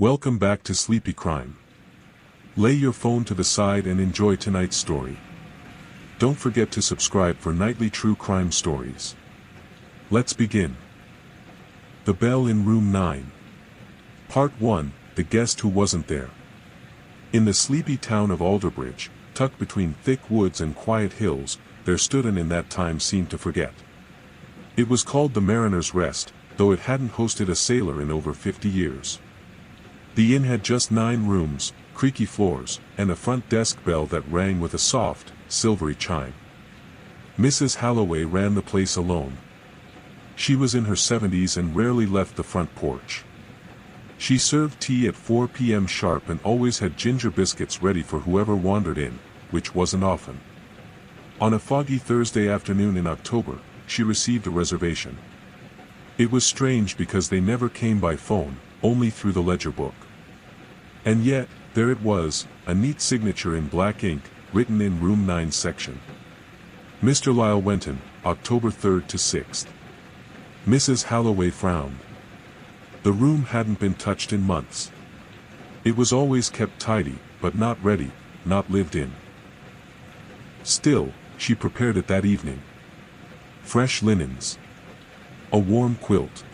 Welcome back to Sleepy Crime. Lay your phone to the side and enjoy tonight's story. Don't forget to subscribe for nightly true crime stories. Let's begin. The Bell in Room 9. Part 1, The Guest Who Wasn't There. In the sleepy town of Alderbridge, tucked between thick woods and quiet hills, there stood an inn that time seemed to forget. It was called the Mariner's Rest, though it hadn't hosted a sailor in over 50 years. The inn had just 9 rooms, creaky floors, and a front desk bell that rang with a soft, silvery chime. Mrs. Halloway ran the place alone. She was in her 70s and rarely left the front porch. She served tea at 4 p.m. sharp and always had ginger biscuits ready for whoever wandered in, which wasn't often. On a foggy Thursday afternoon in October, she received a reservation. It was strange because they never came by phone, only through the ledger book. And yet, there it was, a neat signature in black ink, written in Room 9 section. Mr. Lyle Wenton, October 3rd to 6th. Mrs. Halloway frowned. The room hadn't been touched in months. It was always kept tidy, but not ready, not lived in. Still, she prepared it that evening. Fresh linens. A warm quilt.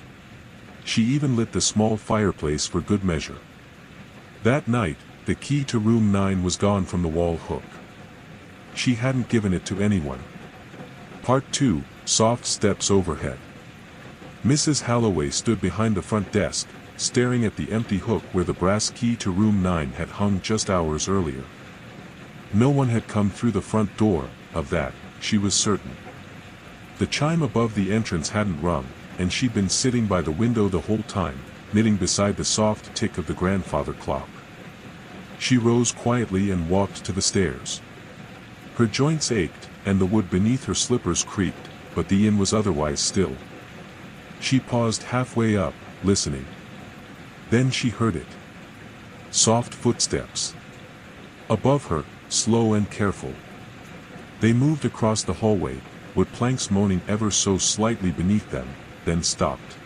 She even lit the small fireplace for good measure. That night, the key to Room 9 was gone from the wall hook. She hadn't given it to anyone. Part 2, Soft Steps Overhead. Mrs. Halloway stood behind the front desk, staring at the empty hook where the brass key to Room 9 had hung just hours earlier. No one had come through the front door, of that, she was certain. The chime above the entrance hadn't rung, and she'd been sitting by the window the whole time, knitting beside the soft tick of the grandfather clock. She rose quietly and walked to the stairs. Her joints ached, and the wood beneath her slippers creaked, but the inn was otherwise still. She paused halfway up, listening. Then she heard it. Soft footsteps. Above her, slow and careful. They moved across the hallway, wood planks moaning ever so slightly beneath them, then stopped.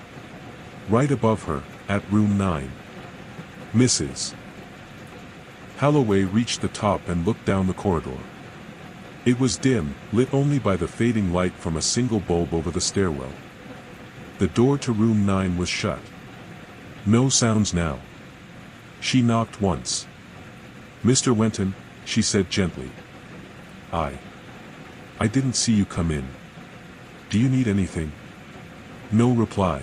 Right above her, at Room 9. Mrs. Halloway reached the top and looked down the corridor. It was dim, lit only by the fading light from a single bulb over the stairwell. The door to Room 9 was shut. No sounds now. She knocked once. "Mr. Wenton," she said gently. I didn't see you come in. Do you need anything?" No reply.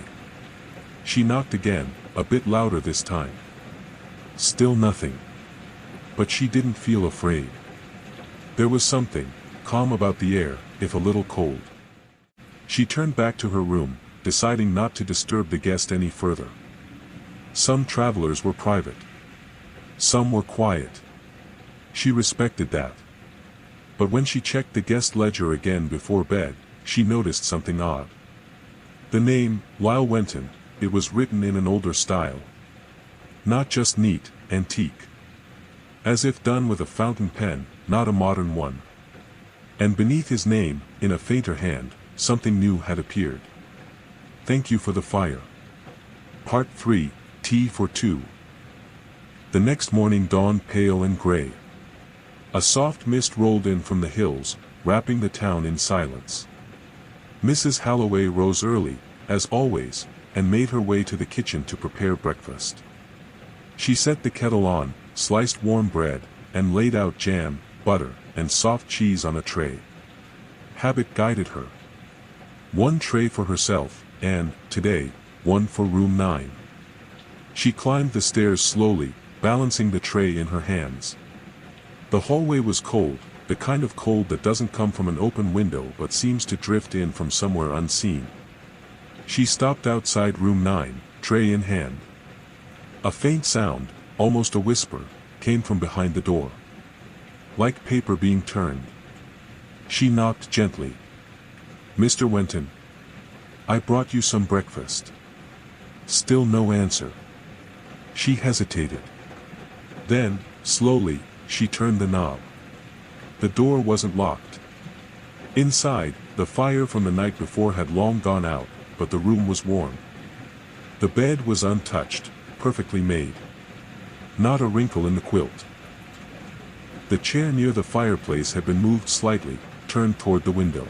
She knocked again, a bit louder this time. Still nothing. But she didn't feel afraid. There was something calm about the air, if a little cold. She turned back to her room, deciding not to disturb the guest any further. Some travelers were private. Some were quiet. She respected that. But when she checked the guest ledger again before bed, she noticed something odd. The name, Lyle Wenton, it was written in an older style. Not just neat, antique. As if done with a fountain pen, not a modern one. And beneath his name, in a fainter hand, something new had appeared. "Thank you for the fire." Part 3, Tea for Two. The next morning dawned pale and gray. A soft mist rolled in from the hills, wrapping the town in silence. Mrs. Halloway rose early, as always, and made her way to the kitchen to prepare breakfast. She set the kettle on, sliced warm bread, and laid out jam, butter, and soft cheese on a tray. Habit guided her. One tray for herself, and, today, one for Room 9. She climbed the stairs slowly, balancing the tray in her hands. The hallway was cold, the kind of cold that doesn't come from an open window but seems to drift in from somewhere unseen. She stopped outside Room 9, tray in hand. A faint sound, almost a whisper, came from behind the door. Like paper being turned. She knocked gently. "Mr. Wenton. I brought you some breakfast." Still no answer. She hesitated. Then, slowly, she turned the knob. The door wasn't locked. Inside, the fire from the night before had long gone out, but the room was warm. The bed was untouched, perfectly made. Not a wrinkle in the quilt. The chair near the fireplace had been moved slightly, turned toward the window.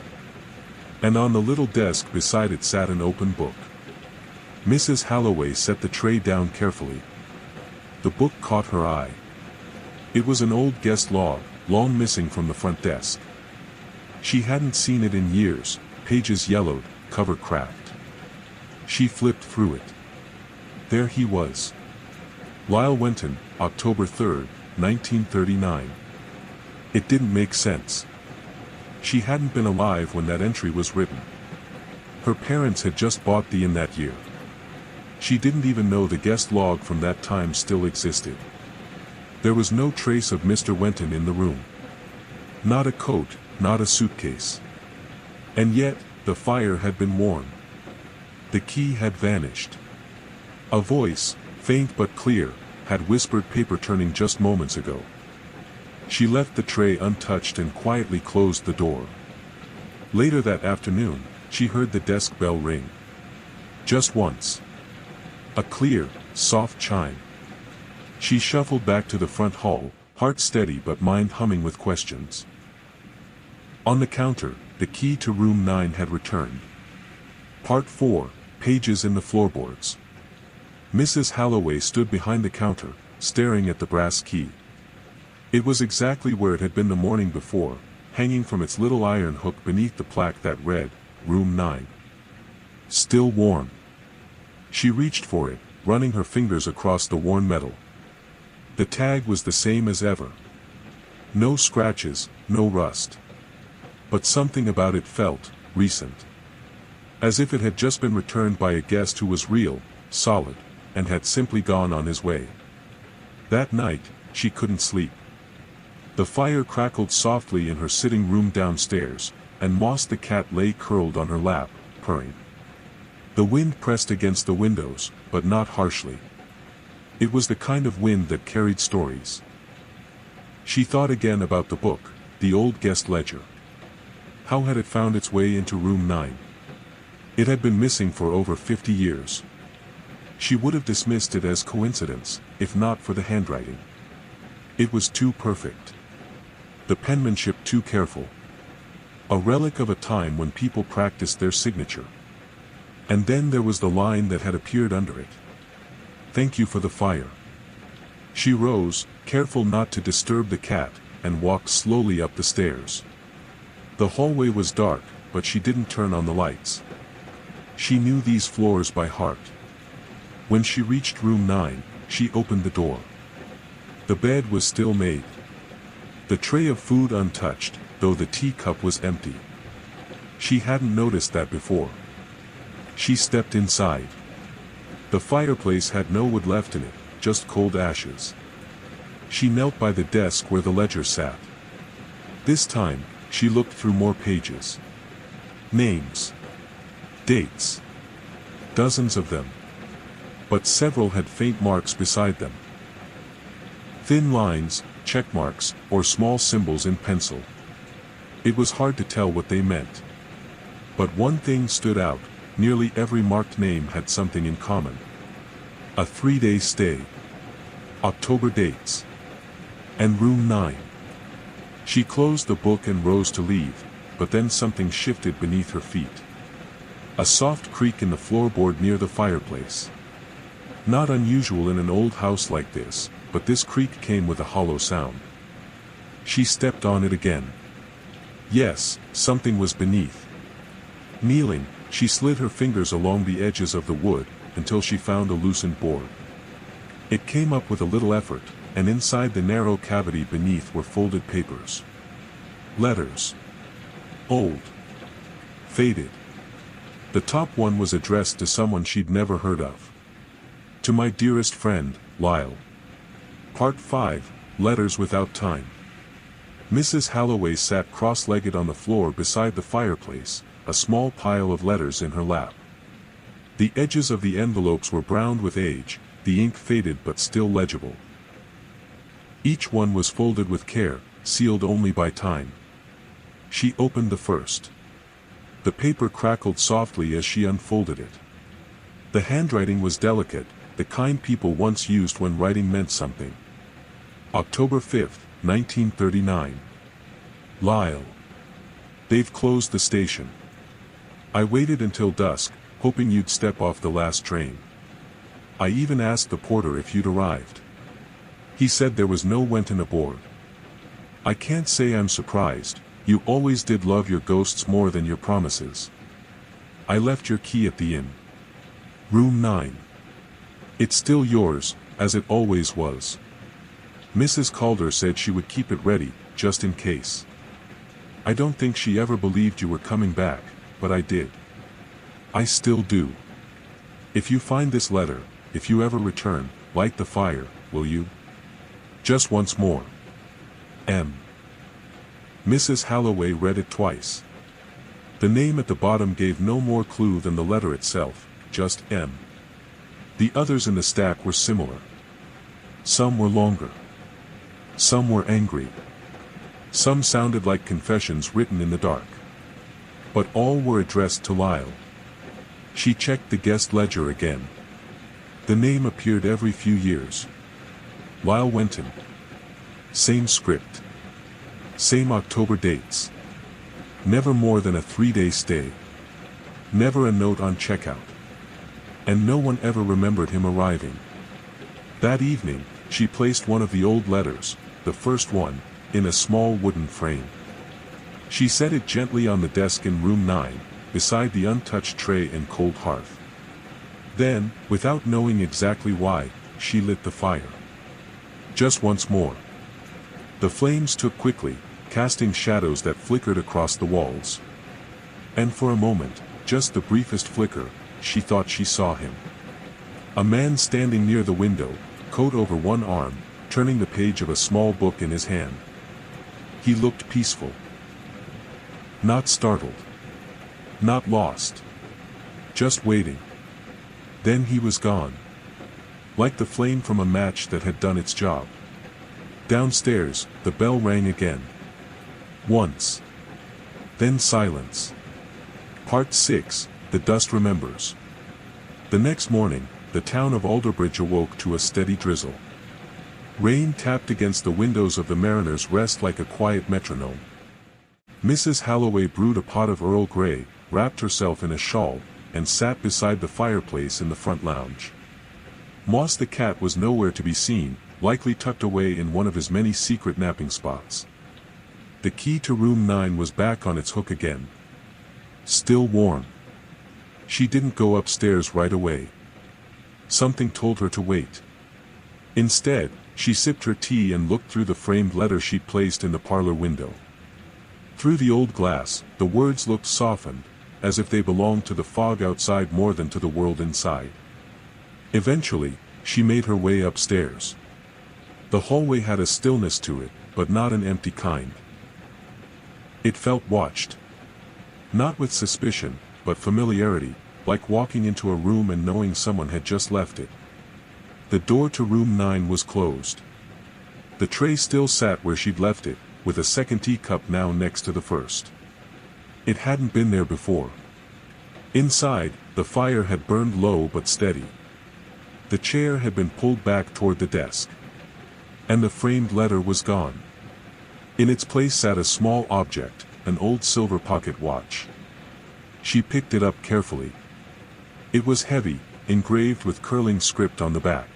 And on the little desk beside it sat an open book. Mrs. Holloway set the tray down carefully. The book caught her eye. It was an old guest log, long missing from the front desk. She hadn't seen it in years, pages yellowed, cover cracked. She flipped through it. There he was. Lyle Wenton, October 3, 1939. It didn't make sense. She hadn't been alive when that entry was written. Her parents had just bought the inn that year. She didn't even know the guest log from that time still existed. There was no trace of Mr. Wenton in the room. Not a coat, not a suitcase. And yet, the fire had been worn. The key had vanished. A voice, faint but clear, had whispered paper turning just moments ago. She left the tray untouched and quietly closed the door. Later that afternoon, she heard the desk bell ring. Just once. A clear, soft chime. She shuffled back to the front hall, heart steady but mind humming with questions. On the counter, the key to room 9 had returned. Part 4, pages in the floorboards. Mrs. Holloway stood behind the counter, staring at the brass key. It was exactly where it had been the morning before, hanging from its little iron hook beneath the plaque that read, Room 9. Still warm. She reached for it, running her fingers across the worn metal. The tag was the same as ever. No scratches, no rust. But something about it felt recent. As if it had just been returned by a guest who was real, solid, and had simply gone on his way. That night, she couldn't sleep. The fire crackled softly in her sitting room downstairs, and Moss the cat lay curled on her lap, purring. The wind pressed against the windows, but not harshly. It was the kind of wind that carried stories. She thought again about the book, the old guest ledger. How had it found its way into room 9? It had been missing for over 50 years. She would have dismissed it as coincidence, if not for the handwriting. It was too perfect. The penmanship too careful. A relic of a time when people practiced their signature. And then there was the line that had appeared under it. Thank you for the fire. She rose, careful not to disturb the cat, and walked slowly up the stairs. The hallway was dark, but she didn't turn on the lights. She knew these floors by heart. When she reached room 9, she opened the door. The bed was still made. The tray of food untouched, though the teacup was empty. She hadn't noticed that before. She stepped inside. The fireplace had no wood left in it, just cold ashes. She knelt by the desk where the ledger sat. This time, she looked through more pages. Names. Dates. Dozens of them. But several had faint marks beside them. Thin lines, check marks, or small symbols in pencil. It was hard to tell what they meant. But one thing stood out, nearly every marked name had something in common. A 3-day stay. October dates. And room 9. She closed the book and rose to leave, but then something shifted beneath her feet. A soft creak in the floorboard near the fireplace. Not unusual in an old house like this, but this creak came with a hollow sound. She stepped on it again. Yes, something was beneath. Kneeling, she slid her fingers along the edges of the wood, until she found a loosened board. It came up with a little effort, and inside the narrow cavity beneath were folded papers. Letters. Old. Faded. The top one was addressed to someone she'd never heard of. To my dearest friend, Lyle. Part 5, Letters Without Time. Mrs. Holloway sat cross-legged on the floor beside the fireplace, a small pile of letters in her lap. The edges of the envelopes were browned with age, the ink faded but still legible. Each one was folded with care, sealed only by time. She opened the first. The paper crackled softly as she unfolded it. The handwriting was delicate, the kind people once used when writing meant something. October 5, 1939. Lyle. They've closed the station. I waited until dusk, hoping you'd step off the last train. I even asked the porter if you'd arrived. He said there was no Wenton aboard. I can't say I'm surprised, you always did love your ghosts more than your promises. I left your key at the inn. Room 9. It's still yours, as it always was. Mrs. Calder said she would keep it ready, just in case. I don't think she ever believed you were coming back, but I did. I still do. If you find this letter, if you ever return, light the fire, will you? Just once more. M. Mrs. Halloway read it twice. The name at the bottom gave no more clue than the letter itself, just M. The others in the stack were similar. Some were longer. Some were angry. Some sounded like confessions written in the dark. But all were addressed to Lyle. She checked the guest ledger again. The name appeared every few years. Lyle Wenton. Same script. Same October dates. Never more than a 3-day stay. Never a note on checkout. And no one ever remembered him arriving. That evening, she placed one of the old letters, the first one, in a small wooden frame. She set it gently on the desk in room 9, beside the untouched tray and cold hearth. Then, without knowing exactly why, she lit the fire. Just once more. The flames took quickly, casting shadows that flickered across the walls. And for a moment, just the briefest flicker, she thought she saw him. A man standing near the window, coat over one arm, turning the page of a small book in his hand. He looked peaceful. Not startled. Not lost. Just waiting. Then he was gone. Like the flame from a match that had done its job. Downstairs, the bell rang again. Once. Then silence. Part 6, The Dust Remembers. The next morning, the town of Alderbridge awoke to a steady drizzle. Rain tapped against the windows of the Mariner's Rest like a quiet metronome. Mrs. Halloway brewed a pot of Earl Grey, wrapped herself in a shawl, and sat beside the fireplace in the front lounge. Moss the cat was nowhere to be seen, likely tucked away in one of his many secret napping spots. The key to room 9 was back on its hook again. Still warm. She didn't go upstairs right away. Something told her to wait. Instead, she sipped her tea and looked through the framed letter she'd placed in the parlor window. Through the old glass, the words looked softened, as if they belonged to the fog outside more than to the world inside. Eventually, she made her way upstairs. The hallway had a stillness to it, but not an empty kind. It felt watched. Not with suspicion, but familiarity, like walking into a room and knowing someone had just left it. The door to room 9 was closed. The tray still sat where she'd left it, with a second teacup now next to the first. It hadn't been there before. Inside, the fire had burned low but steady. The chair had been pulled back toward the desk. And the framed letter was gone. In its place sat a small object, an old silver pocket watch. She picked it up carefully. It was heavy, engraved with curling script on the back.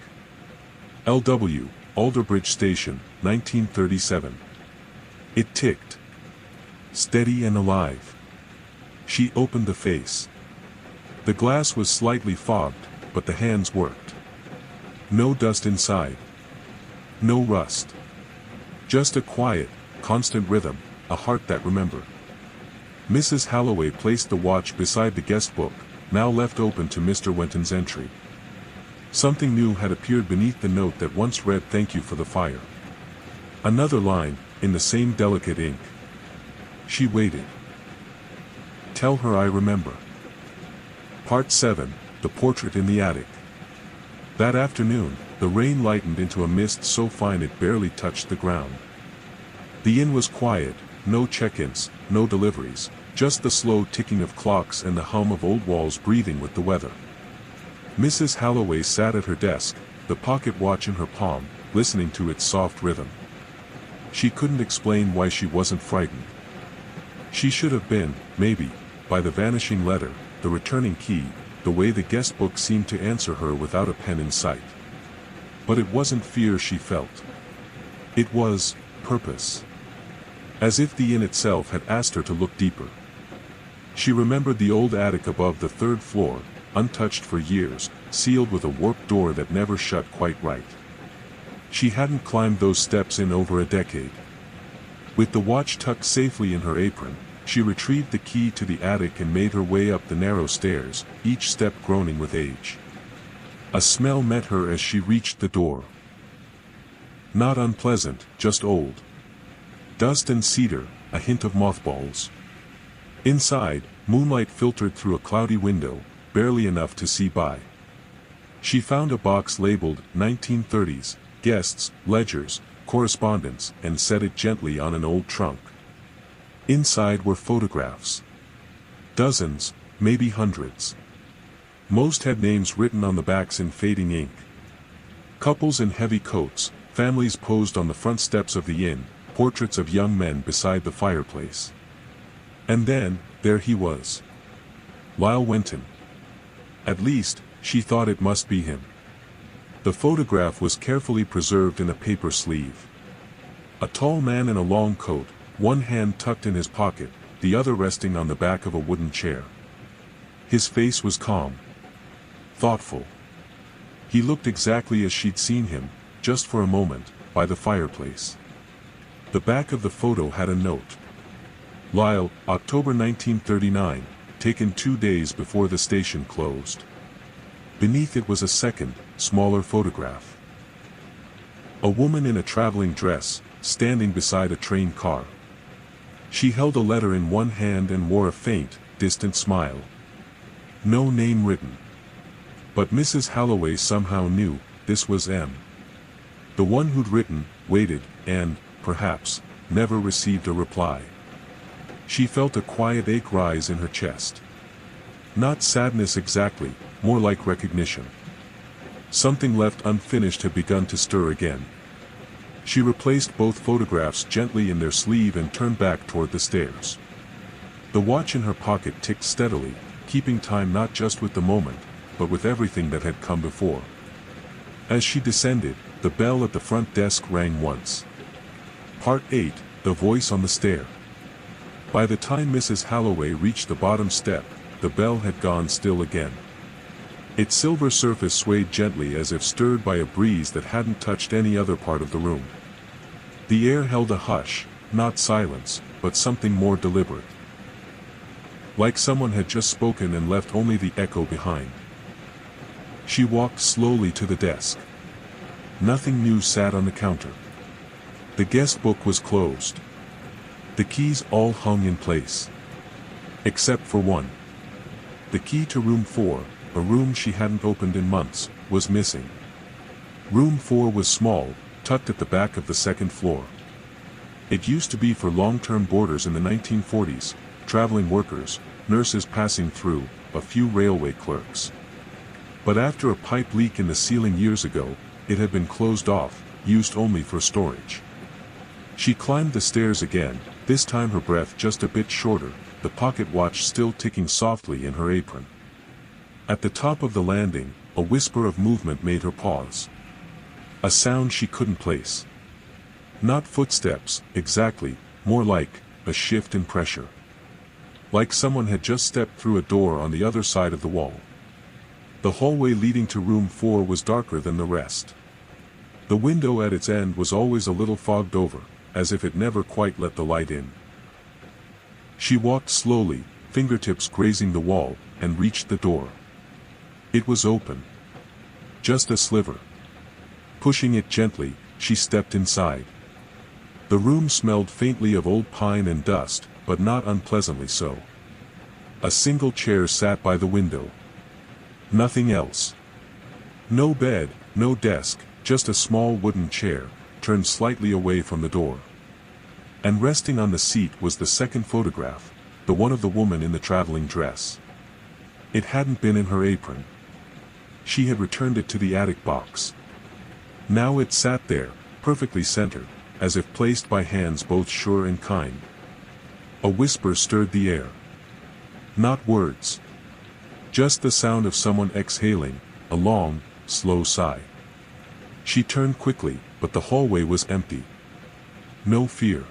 L.W., Alderbridge Station, 1937. It ticked. Steady and alive. She opened the face. The glass was slightly fogged, but the hands worked. No dust inside. No rust. Just a quiet, constant rhythm, a heart that remembered. Mrs. Halloway placed the watch beside the guest book, now left open to Mr. Wenton's entry. Something new had appeared beneath the note that once read "Thank you for the fire." Another line, in the same delicate ink. She waited. Tell her I remember. Part 7, The Portrait in the Attic. That afternoon, the rain lightened into a mist so fine it barely touched the ground. The inn was quiet, no check-ins, no deliveries, just the slow ticking of clocks and the hum of old walls breathing with the weather. Mrs. Holloway sat at her desk, the pocket watch in her palm, listening to its soft rhythm. She couldn't explain why she wasn't frightened. She should have been, maybe, by the vanishing letter, the returning key, the way the guest book seemed to answer her without a pen in sight. But it wasn't fear she felt. It was purpose. As if the inn itself had asked her to look deeper. She remembered the old attic above the third floor, untouched for years, sealed with a warped door that never shut quite right. She hadn't climbed those steps in over a decade. With the watch tucked safely in her apron, she retrieved the key to the attic and made her way up the narrow stairs, each step groaning with age. A smell met her as she reached the door. Not unpleasant, just old. Dust and cedar, a hint of mothballs. Inside, moonlight filtered through a cloudy window, barely enough to see by. She found a box labeled 1930s, guests, ledgers, correspondence, and set it gently on an old trunk. Inside were photographs. Dozens, maybe hundreds. Most had names written on the backs in fading ink. Couples in heavy coats, families posed on the front steps of the inn, portraits of young men beside the fireplace. And then, there he was. Lyle Wenton. At least, she thought it must be him. The photograph was carefully preserved in a paper sleeve. A tall man in a long coat, one hand tucked in his pocket, the other resting on the back of a wooden chair. His face was calm. Thoughtful. He looked exactly as she'd seen him, just for a moment, by the fireplace. The back of the photo had a note. Lyle, October 1939, taken 2 days before the station closed. Beneath it was a second, smaller photograph. A woman in a traveling dress, standing beside a train car. She held a letter in one hand and wore a faint, distant smile. No name written. But Mrs. Holloway somehow knew, this was M. The one who'd written, waited, and, perhaps, never received a reply. She felt a quiet ache rise in her chest. Not sadness exactly, more like recognition. Something left unfinished had begun to stir again. She replaced both photographs gently in their sleeve and turned back toward the stairs. The watch in her pocket ticked steadily, keeping time not just with the moment, but with everything that had come before. As she descended, the bell at the front desk rang once. Part 8, the voice on the stair. By the time Mrs. Holloway reached the bottom step, the bell had gone still again. Its silver surface swayed gently as if stirred by a breeze that hadn't touched any other part of the room. The air held a hush, not silence, but something more deliberate. Like someone had just spoken and left only the echo behind. She walked slowly to the desk. Nothing new sat on the counter. The guest book was closed. The keys all hung in place. Except for one. The key to room 4, a room she hadn't opened in months, was missing. Room 4 was small, tucked at the back of the second floor. It used to be for long-term boarders in the 1940s, traveling workers, nurses passing through, a few railway clerks. But after a pipe leak in the ceiling years ago, it had been closed off, used only for storage. She climbed the stairs again, this time her breath just a bit shorter, the pocket watch still ticking softly in her apron. At the top of the landing, a whisper of movement made her pause. A sound she couldn't place. Not footsteps, exactly, more like a shift in pressure. Like someone had just stepped through a door on the other side of the wall. The hallway leading to room 4 was darker than the rest. The window at its end was always a little fogged over, as if it never quite let the light in. She walked slowly, fingertips grazing the wall, and reached the door. It was open. Just a sliver. Pushing it gently, she stepped inside. The room smelled faintly of old pine and dust, but not unpleasantly so. A single chair sat by the window. Nothing else. No bed, no desk, just a small wooden chair, turned slightly away from the door. And resting on the seat was the second photograph, the one of the woman in the traveling dress. It hadn't been in her apron. She had returned it to the attic box. Now it sat there, perfectly centered, as if placed by hands both sure and kind. A whisper stirred the air. Not words. Just the sound of someone exhaling, a long, slow sigh. She turned quickly, but the hallway was empty. No fear.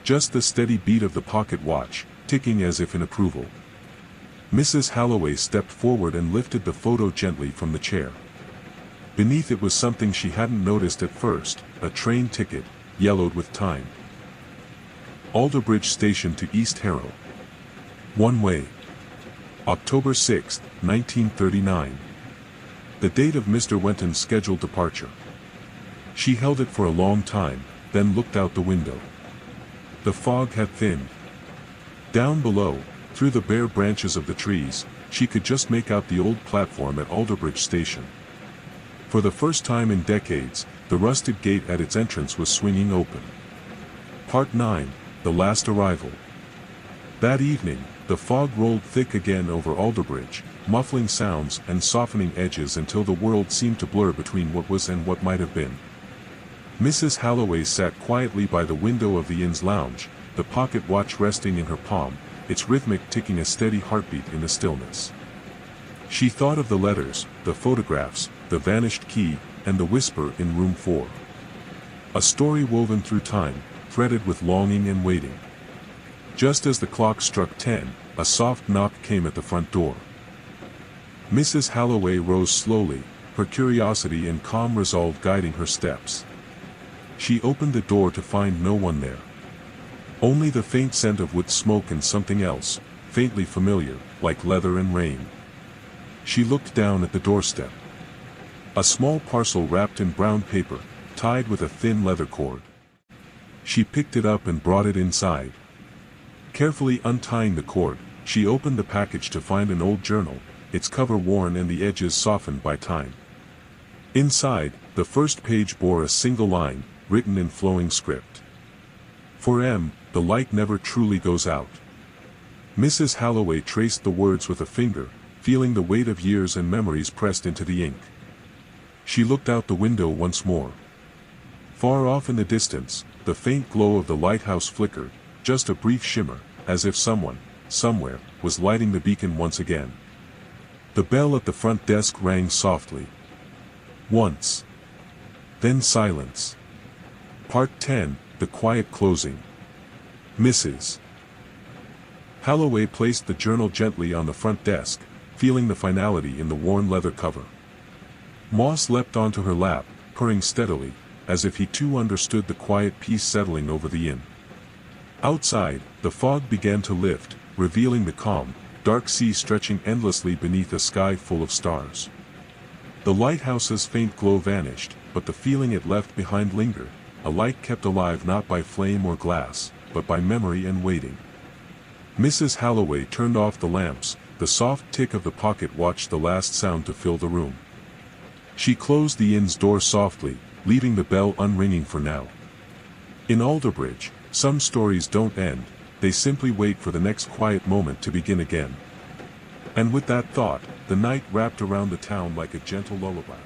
Just the steady beat of the pocket watch, ticking as if in approval. Mrs. Holloway stepped forward and lifted the photo gently from the chair. Beneath it was something she hadn't noticed at first, a train ticket, yellowed with time. Alderbridge Station to East Harrow. One way. October 6, 1939. The date of Mr. Wenton's scheduled departure. She held it for a long time, then looked out the window. The fog had thinned. Down below, through the bare branches of the trees, she could just make out the old platform at Alderbridge Station. For the first time in decades, the rusted gate at its entrance was swinging open. Part 9, The Last Arrival. That evening, the fog rolled thick again over Alderbridge, muffling sounds and softening edges until the world seemed to blur between what was and what might have been. Mrs. Holloway sat quietly by the window of the inn's lounge, the pocket watch resting in her palm, its rhythmic ticking a steady heartbeat in the stillness. She thought of the letters, the photographs, the vanished key, and the whisper in room 4. A story woven through time, threaded with longing and waiting. Just as the clock struck 10, a soft knock came at the front door. Mrs. Holloway rose slowly, her curiosity and calm resolve guiding her steps. She opened the door to find no one there. Only the faint scent of wood smoke and something else, faintly familiar, like leather and rain. She looked down at the doorstep. A small parcel wrapped in brown paper, tied with a thin leather cord. She picked it up and brought it inside. Carefully untying the cord, she opened the package to find an old journal, its cover worn and the edges softened by time. Inside, the first page bore a single line, written in flowing script. For M, the light never truly goes out. Mrs. Holloway traced the words with a finger, feeling the weight of years and memories pressed into the ink. She looked out the window once more. Far off in the distance, the faint glow of the lighthouse flickered, just a brief shimmer, as if someone, somewhere, was lighting the beacon once again. The bell at the front desk rang softly. Once. Then silence. Part 10, The Quiet Closing. Mrs. Holloway placed the journal gently on the front desk, feeling the finality in the worn leather cover. Moss leapt onto her lap, purring steadily, as if he too understood the quiet peace settling over the inn. Outside, the fog began to lift, revealing the calm, dark sea stretching endlessly beneath a sky full of stars. The lighthouse's faint glow vanished, but the feeling it left behind lingered, a light kept alive not by flame or glass, but by memory and waiting. Mrs. Holloway turned off the lamps, the soft tick of the pocket watch the last sound to fill the room. She closed the inn's door softly, leaving the bell unringing for now. In Alderbridge, some stories don't end, they simply wait for the next quiet moment to begin again. And with that thought, the night wrapped around the town like a gentle lullaby.